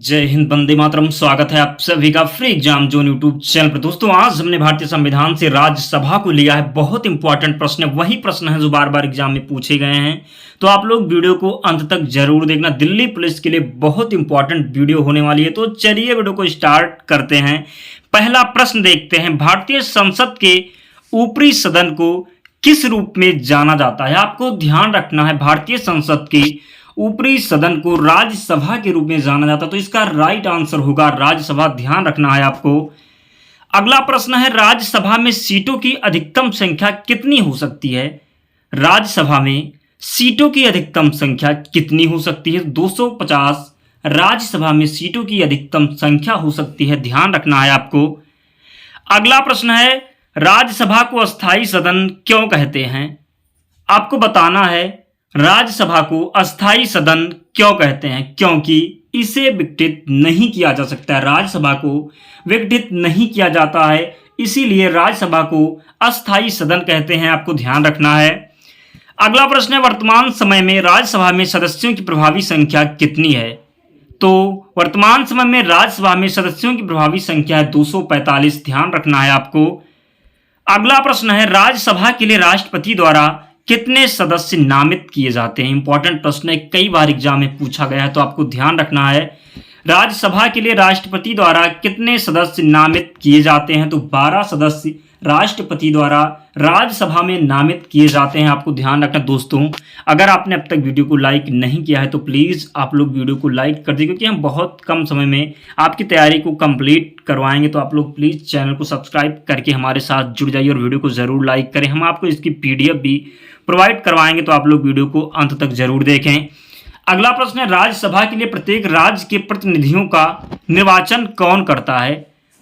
जय हिंद, वंदे मातरम। स्वागत है आप सभी का free exam zone YouTube channel पर। दोस्तों, आज हमने भारतीय संविधान से राज्यसभा को लिया है। बहुत इंपॉर्टेंट प्रश्न है, वही प्रश्न है जो बार बार एग्जाम में पूछे गए हैं। तो आप लोग वीडियो को अंत तक जरूर देखना। दिल्ली पुलिस के लिए बहुत इंपॉर्टेंट वीडियो होने वाली है। तो चलिए वीडियो को स्टार्ट करते हैं। पहला प्रश्न देखते हैं, भारतीय संसद के ऊपरी सदन को किस रूप में जाना जाता है? आपको ध्यान रखना है, भारतीय संसद के ऊपरी सदन को राज्यसभा के रूप में जाना जाता है। तो इसका राइट आंसर होगा राज्यसभा। ध्यान रखना है आपको। अगला प्रश्न है, राज्यसभा में सीटों की अधिकतम संख्या कितनी हो सकती है? राज्यसभा में सीटों की अधिकतम संख्या कितनी हो सकती है? 250 राज्यसभा में सीटों की अधिकतम संख्या हो सकती है। ध्यान रखना है आपको। अगला प्रश्न है, राज्यसभा को अस्थायी सदन क्यों कहते हैं? आपको बताना है राज्यसभा को अस्थायी सदन क्यों कहते हैं। क्योंकि इसे विघटित नहीं किया जा सकता है। राज्यसभा को विघटित नहीं किया जाता है, इसीलिए राज्यसभा को अस्थायी सदन कहते हैं। आपको ध्यान रखना है। अगला प्रश्न है, वर्तमान समय में राज्यसभा में सदस्यों की प्रभावी संख्या कितनी है? तो वर्तमान समय में राज्यसभा में सदस्यों की प्रभावी संख्या है 245। ध्यान रखना है आपको। अगला प्रश्न है, राज्यसभा के लिए राष्ट्रपति द्वारा कितने सदस्य नामित किए जाते हैं? इंपॉर्टेंट प्रश्न है, कई बार एग्जाम में पूछा गया है, तो आपको ध्यान रखना है। राज्यसभा के लिए राष्ट्रपति द्वारा कितने सदस्य नामित किए जाते हैं? तो 12 सदस्य राष्ट्रपति द्वारा राज्यसभा में नामित किए जाते हैं। आपको ध्यान रखना। दोस्तों, अगर आपने अब तक वीडियो को लाइक नहीं किया है तो प्लीज़ आप लोग वीडियो को लाइक कर दीजिए, क्योंकि हम बहुत कम समय में आपकी तैयारी को कंप्लीट करवाएंगे। तो आप लोग प्लीज़ चैनल को सब्सक्राइब करके हमारे साथ जुड़ जाइए और वीडियो को ज़रूर लाइक करें। हम आपको इसकी PDF भी प्रोवाइड करवाएंगे, तो आप लोग वीडियो को अंत तक जरूर देखें। अगला प्रश्न है, राज्यसभा के लिए प्रत्येक राज्य के प्रतिनिधियों का निर्वाचन कौन करता है?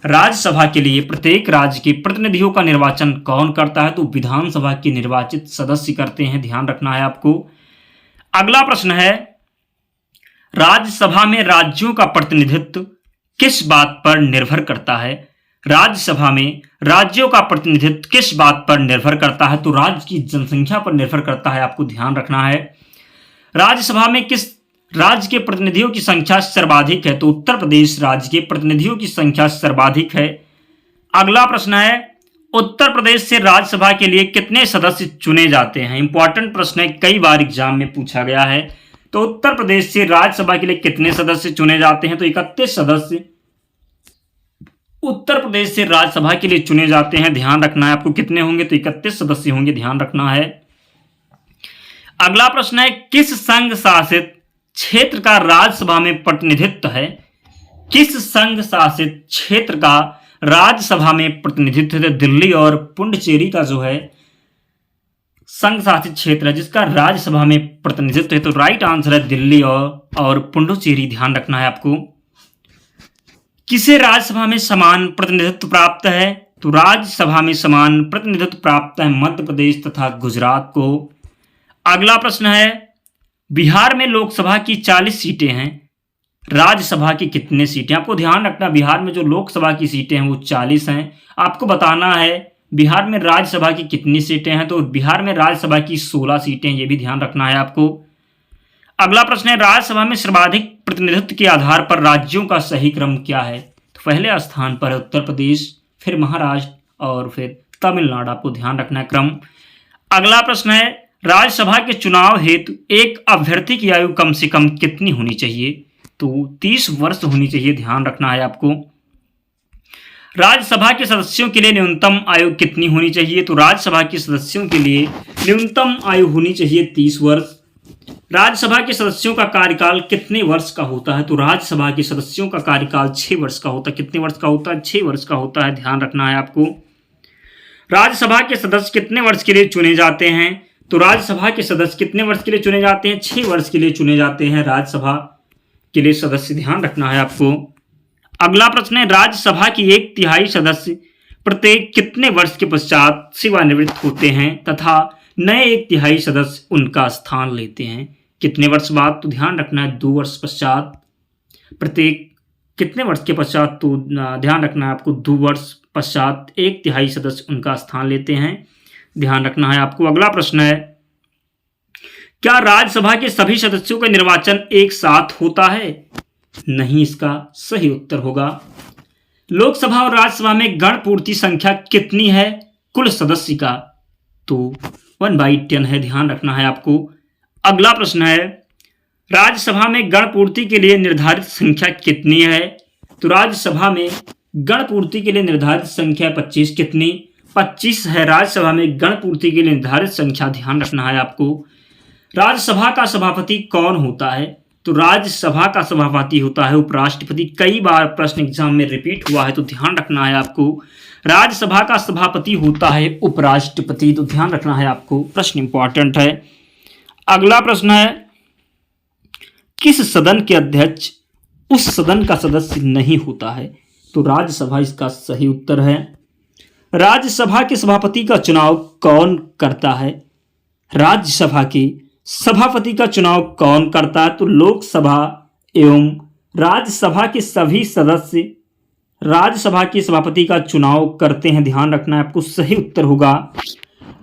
राज्यसभा के लिए प्रत्येक राज्य के प्रतिनिधियों का निर्वाचन कौन करता है? तो विधानसभा के निर्वाचित सदस्य करते हैं। ध्यान रखना है आपको। अगला प्रश्न है, राज्यसभा में राज्यों का प्रतिनिधित्व किस बात पर निर्भर करता है? राज्यसभा में राज्यों का प्रतिनिधित्व किस बात पर निर्भर करता है? तो राज्य की जनसंख्या पर निर्भर करता है। आपको ध्यान रखना है। राज्यसभा में किस राज्य के प्रतिनिधियों की संख्या सर्वाधिक है? तो उत्तर प्रदेश राज्य के प्रतिनिधियों की संख्या सर्वाधिक है। अगला प्रश्न है, उत्तर प्रदेश से राज्यसभा के लिए कितने सदस्य चुने जाते हैं? इंपॉर्टेंट प्रश्न है, कई बार एग्जाम में पूछा गया है। तो उत्तर प्रदेश से राज्यसभा के लिए कितने सदस्य चुने जाते हैं? तो 31 सदस्य उत्तर प्रदेश से राज्यसभा के लिए चुने जाते हैं। ध्यान रखना है आपको। कितने होंगे? तो 31 सदस्य होंगे। ध्यान रखना है। अगला प्रश्न है, किस संघ शासित क्षेत्र का राज्यसभा में प्रतिनिधित्व है? किस संघ शासित क्षेत्र का राज्यसभा में प्रतिनिधित्व है? दिल्ली और पुडुचेरी का जो है संघ शासित क्षेत्र है जिसका राज्यसभा में प्रतिनिधित्व है। तो राइट आंसर है दिल्ली और पुडुचेरी। ध्यान रखना है आपको। किसे राज्यसभा में समान प्रतिनिधित्व प्राप्त है? तो राज्यसभा में समान प्रतिनिधित्व प्राप्त है मध्य प्रदेश तथा गुजरात को। अगला प्रश्न है, बिहार में लोकसभा की 40 सीटें हैं, राज्यसभा की कितने सीटें? आपको ध्यान रखना, बिहार में जो लोकसभा की सीटें हैं वो 40 हैं। आपको बताना है बिहार में राज्यसभा की कितनी सीटें हैं? तो बिहार में राज्यसभा की 16 सीटें। ये भी ध्यान रखना है आपको। अगला प्रश्न है, राज्यसभा में सर्वाधिक प्रतिनिधित्व के आधार पर राज्यों का सही क्रम क्या है? तो पहले स्थान पर है उत्तर प्रदेश, फिर महाराष्ट्र और फिर तमिलनाडु। आपको ध्यान रखना है क्रम। अगला प्रश्न है, राज्यसभा के चुनाव हेतु एक अभ्यर्थी की आयु कम से कम कितनी होनी चाहिए? तो 30 वर्ष होनी चाहिए। ध्यान रखना है आपको। राज्यसभा के सदस्यों के लिए न्यूनतम आयु कितनी होनी चाहिए? तो राज्यसभा के सदस्यों के लिए न्यूनतम आयु होनी चाहिए 30 वर्ष। राज्यसभा के सदस्यों का कार्यकाल कितने वर्ष का होता है? तो राज्यसभा के सदस्यों का कार्यकाल 6 वर्ष का होता है। कितने वर्ष का होता है? 6 वर्ष का होता है। ध्यान रखना है आपको। राज्यसभा के सदस्य कितने वर्ष के लिए चुने जाते हैं? तो राज्यसभा के सदस्य कितने वर्ष के लिए चुने जाते हैं? 6 वर्ष के लिए चुने जाते हैं राज्यसभा के लिए सदस्य। ध्यान रखना है आपको। अगला प्रश्न है, राज्यसभा की 1/3 सदस्य प्रत्येक कितने वर्ष के पश्चात सेवानिवृत्त होते हैं तथा नए 1/3 सदस्य उनका स्थान लेते हैं? कितने वर्ष बाद? तो ध्यान रखना है 2 वर्ष पश्चात। प्रत्येक कितने वर्ष के पश्चात? तो ध्यान रखना है आपको 2 वर्ष पश्चात 1/3 सदस्य उनका स्थान लेते हैं। ध्यान रखना है आपको। अगला प्रश्न है, क्या राज्यसभा के सभी सदस्यों का निर्वाचन एक साथ होता है? नहीं, इसका सही उत्तर होगा। लोकसभा और राज्यसभा में गण पूर्ति संख्या कितनी है कुल सदस्य का? तो 1/10 है, ध्यान रखना है आपको। अगला प्रश्न है, राज्यसभा में गण पूर्ति के लिए निर्धारित संख्या कितनी है? तो राज्यसभा में गण पूर्ति के लिए निर्धारित संख्या 25। कितनी? 25 है राज्यसभा में गण पूर्ति के लिए निर्धारित संख्या, ध्यान रखना है आपको। राज्यसभा का सभापति कौन होता है? तो राज्यसभा का सभापति होता है उपराष्ट्रपति। कई बार प्रश्न एग्जाम में रिपीट हुआ है, तो ध्यान रखना है आपको। राज्यसभा का सभापति होता है उपराष्ट्रपति, तो ध्यान रखना है आपको, प्रश्न इंपॉर्टेंट है। अगला प्रश्न है, किस सदन के अध्यक्ष उस सदन का सदस्य नहीं होता है? तो राज्यसभा इसका सही उत्तर है। राज्यसभा के सभापति का चुनाव कौन करता है? राज्यसभा के सभापति का चुनाव कौन करता है? तो लोकसभा एवं राज्यसभा के सभी सदस्य राज्यसभा के सभापति का चुनाव करते हैं, ध्यान रखना है आपको, सही उत्तर होगा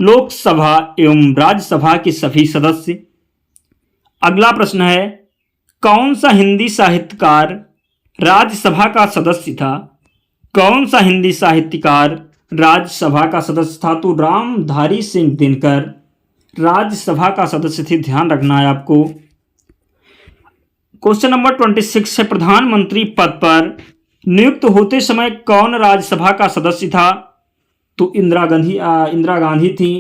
लोकसभा एवं राज्यसभा के सभी सदस्य। अगला प्रश्न है, कौन सा हिंदी साहित्यकार राज्यसभा का सदस्य था? कौन सा हिंदी साहित्यकार राज्यसभा का सदस्य था? तो रामधारी सिंह दिनकर राज्यसभा का सदस्य थे, ध्यान रखना है आपको। क्वेश्चन नंबर 26 है, प्रधानमंत्री पद पर नियुक्त होते समय कौन राज्यसभा का सदस्य था? तो इंदिरा गांधी थी,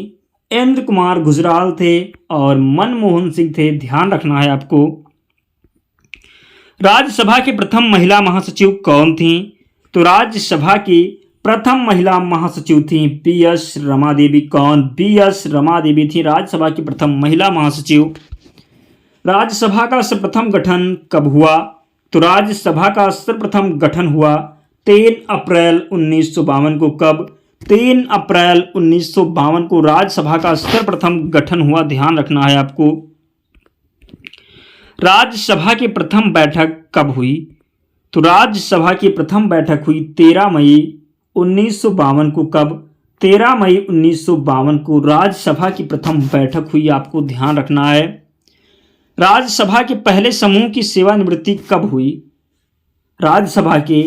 इंद्र कुमार गुजराल थे और मनमोहन सिंह थे, ध्यान रखना है आपको। राज्यसभा की प्रथम महिला महासचिव कौन थी? तो राज्यसभा की प्रथम महिला महासचिव थी बी.एस. रमा देवी। कौन? बी.एस. रमा देवी थी राज्यसभा की प्रथम महिला महासचिव। राज्यसभा का सर्वप्रथम गठन कब हुआ? तो राज्यसभा का सर्वप्रथम गठन हुआ 3 अप्रैल 1952 को। कब? 3 अप्रैल 1952 को राज्यसभा का सर्वप्रथम गठन हुआ, ध्यान रखना है आपको। राज्यसभा की प्रथम बैठक कब हुई? तो राज्यसभा की प्रथम बैठक हुई 13 मई 1952 को। कब? 13 मई 1952 को राज्यसभा की प्रथम बैठक हुई, आपको ध्यान रखना है। राज्यसभा के पहले समूह की सेवानिवृत्ति कब हुई? राज्यसभा के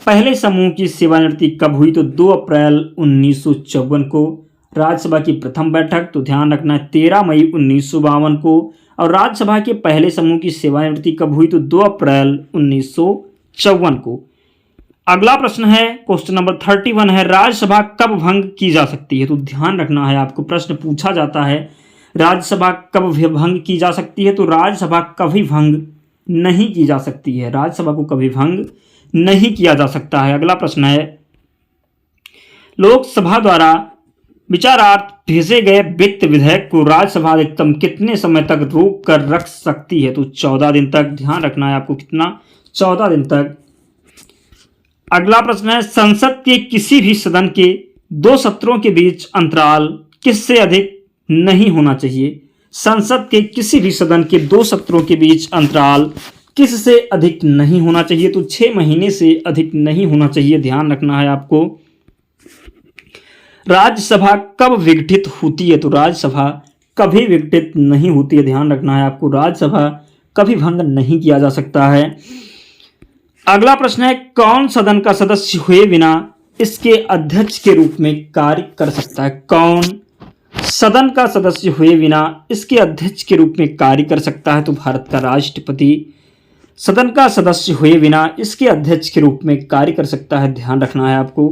पहले समूह की सेवानिवृत्ति कब हुई? तो 2 अप्रैल 1954 को राज्यसभा की प्रथम बैठक, तो ध्यान रखना है 13 मई 1952 को। और राज्यसभा के पहले समूह की सेवानिवृत्ति कब हुई? तो 2 अप्रैल 1954 को। अगला प्रश्न है, क्वेश्चन नंबर 31 है, राज्यसभा कब भंग की जा सकती है? तो ध्यान रखना है आपको, प्रश्न पूछा जाता है राज्यसभा कब भंग की जा सकती है? तो राज्यसभा कभी भंग नहीं की जा सकती है, राज्यसभा को कभी भंग नहीं किया जा सकता है। अगला प्रश्न है, लोकसभा द्वारा विचारार्थ भेजे गए वित्त विधेयक को राज्यसभा अधिकतम कितने समय तक रोक कर रख सकती है? तो 14 दिन तक, ध्यान रखना है आपको, कितना? 14 दिन तक। अगला प्रश्न है, संसद के किसी भी सदन के 2 सत्रों के बीच अंतराल किससे अधिक नहीं होना चाहिए? संसद के किसी भी सदन के 2 सत्रों के बीच अंतराल किससे अधिक नहीं होना चाहिए? तो 6 महीने से अधिक नहीं होना चाहिए, ध्यान रखना है आपको। राज्यसभा कब विघटित होती है? तो राज्यसभा कभी विघटित नहीं होती है, ध्यान रखना है आपको। राज्यसभा कभी भंग नहीं किया जा सकता है। अगला प्रश्न है, कौन सदन का सदस्य हुए बिना इसके अध्यक्ष के रूप में कार्य कर सकता है? कौन सदन का सदस्य हुए बिना इसके अध्यक्ष के रूप में कार्य कर सकता है? तो भारत का राष्ट्रपति सदन का सदस्य हुए बिना इसके अध्यक्ष के रूप में कार्य कर सकता है, ध्यान रखना है आपको।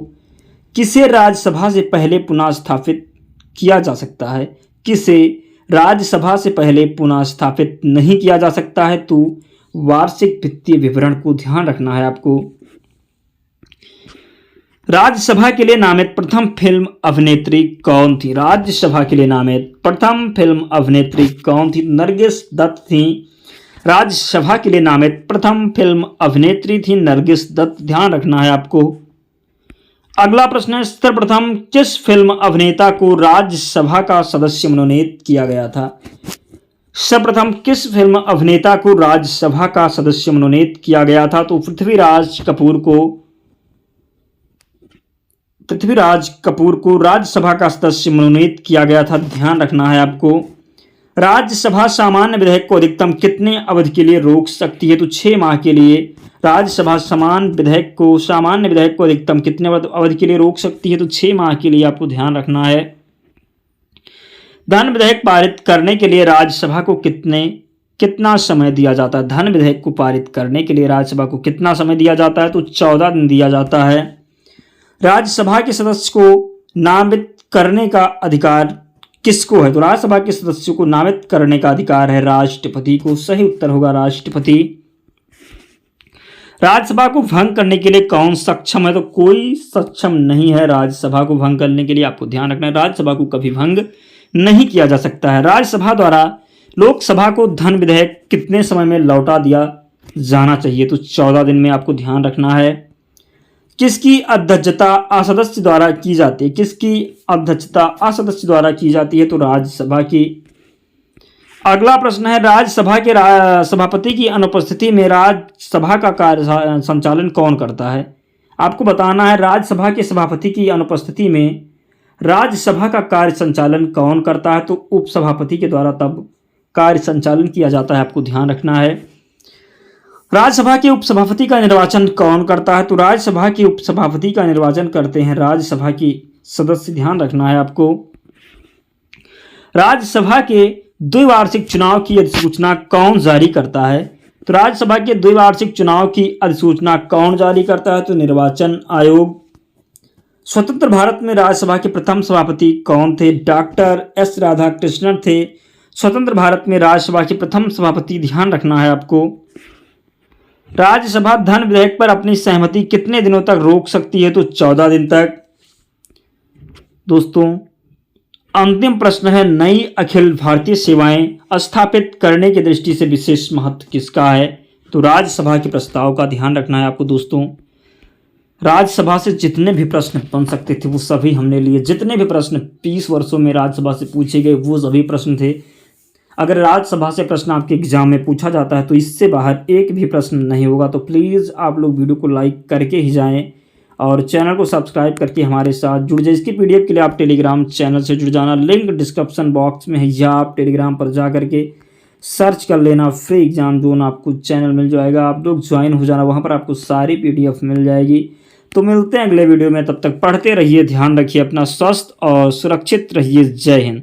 किसे राज्यसभा से पहले पुनः स्थापित किया जा सकता है? किसे राज्यसभा से पहले पुनः स्थापित नहीं किया जा सकता है? तो वार्षिक वित्तीय विवरण को, ध्यान रखना है आपको। राज्यसभा के लिए नामित प्रथम फिल्म अभिनेत्री कौन थी? राज्यसभा के लिए नामित प्रथम फिल्म अभिनेत्री कौन थी? नरगिस दत्त थी। राज्यसभा के लिए नामित प्रथम फिल्म अभिनेत्री थी नरगिस दत्त, ध्यान रखना है आपको। अगला प्रश्न है, सर्वप्रथम किस फिल्म अभिनेता को राज्यसभा का सदस्य मनोनीत किया गया था? सर्वप्रथम किस फिल्म अभिनेता को राज्यसभा का सदस्य मनोनीत किया गया था? तो पृथ्वीराज कपूर को राज्यसभा का सदस्य मनोनीत किया गया था, ध्यान रखना है आपको। राज्यसभा सामान्य विधेयक को अधिकतम कितने अवधि के लिए रोक सकती है? तो 6 माह के लिए राज्यसभा सामान्य विधेयक को अधिकतम कितने अवधि के लिए रोक सकती है? तो 6 माह के लिए आपको ध्यान रखना है। धन विधेयक पारित करने के लिए राज्यसभा को कितना समय दिया जाता है? धन विधेयक को पारित करने के लिए राज्यसभा को कितना समय दिया जाता है? तो 14 दिन दिया जाता है। राज्यसभा के सदस्य को नामित करने का अधिकार किसको है? तो राज्यसभा के सदस्यों को नामित करने का अधिकार है राष्ट्रपति को। सही उत्तर होगा राष्ट्रपति। राज्यसभा को भंग करने के लिए कौन सक्षम है? तो कोई सक्षम नहीं है राज्यसभा को भंग करने के लिए। आपको ध्यान रखना है, राज्यसभा को कभी भंग नहीं किया जा सकता है। राज्यसभा द्वारा लोकसभा को धन विधेयक कितने समय में लौटा दिया जाना चाहिए? तो 14 दिन में आपको ध्यान रखना है। किसकी अध्यक्षता असदस्य द्वारा की जाती है? किसकी अध्यक्षता असदस्य द्वारा की जाती है? तो राज्यसभा की। अगला प्रश्न है, राज्यसभा के सभापति की अनुपस्थिति में राज्यसभा का कार्य संचालन कौन करता है? आपको बताना है राज्यसभा के सभापति की अनुपस्थिति में राज्यसभा का कार्य संचालन कौन करता है? तो उपसभापति के द्वारा तब कार्य संचालन किया जाता है। आपको ध्यान रखना है। राज्यसभा के उपसभापति का निर्वाचन कौन करता है? तो राज्यसभा के उपसभापति का निर्वाचन करते हैं राज्यसभा की सदस्य। ध्यान रखना है आपको। राज्यसभा के द्विवार्षिक चुनाव की अधिसूचना कौन जारी करता है? तो राज्यसभा के द्विवार्षिक चुनाव की अधिसूचना कौन जारी करता है? तो निर्वाचन आयोग। स्वतंत्र भारत में राज्यसभा के प्रथम सभापति कौन थे? डॉक्टर एस राधाकृष्णन थे स्वतंत्र भारत में राज्यसभा के प्रथम सभापति। ध्यान रखना है आपको। राज्यसभा धन विधेयक पर अपनी सहमति कितने दिनों तक रोक सकती है? तो 14 दिन तक। दोस्तों, अंतिम प्रश्न है, नई अखिल भारतीय सेवाएं स्थापित करने की दृष्टि से विशेष महत्व किसका है? तो राज्यसभा के प्रस्ताव का ध्यान रखना है आपको। दोस्तों, राज्यसभा से जितने भी प्रश्न बन सकते थे वो सभी हमने लिए। जितने भी प्रश्न 20 वर्षों में राज्यसभा से पूछे गए वो सभी प्रश्न थे। अगर राज्यसभा से प्रश्न आपके एग्जाम में पूछा जाता है तो इससे बाहर एक भी प्रश्न नहीं होगा। तो प्लीज़ आप लोग वीडियो को लाइक करके ही जाएं और चैनल को सब्सक्राइब करके हमारे साथ जुड़ जाए। इसकी पीडीएफ के लिए आप टेलीग्राम चैनल से जुड़ जाना, लिंक डिस्क्रिप्शन बॉक्स में है, या आप टेलीग्राम पर जा करके सर्च कर लेना फ्री एग्जाम जोन, आपको चैनल मिल जाएगा। आप लोग ज्वाइन हो जाना, वहाँ पर आपको सारी पीडीएफ मिल जाएगी। तो मिलते हैं अगले वीडियो में, तब तक पढ़ते रहिए, ध्यान रखिए अपना, स्वस्थ और सुरक्षित रहिए। जय हिंद।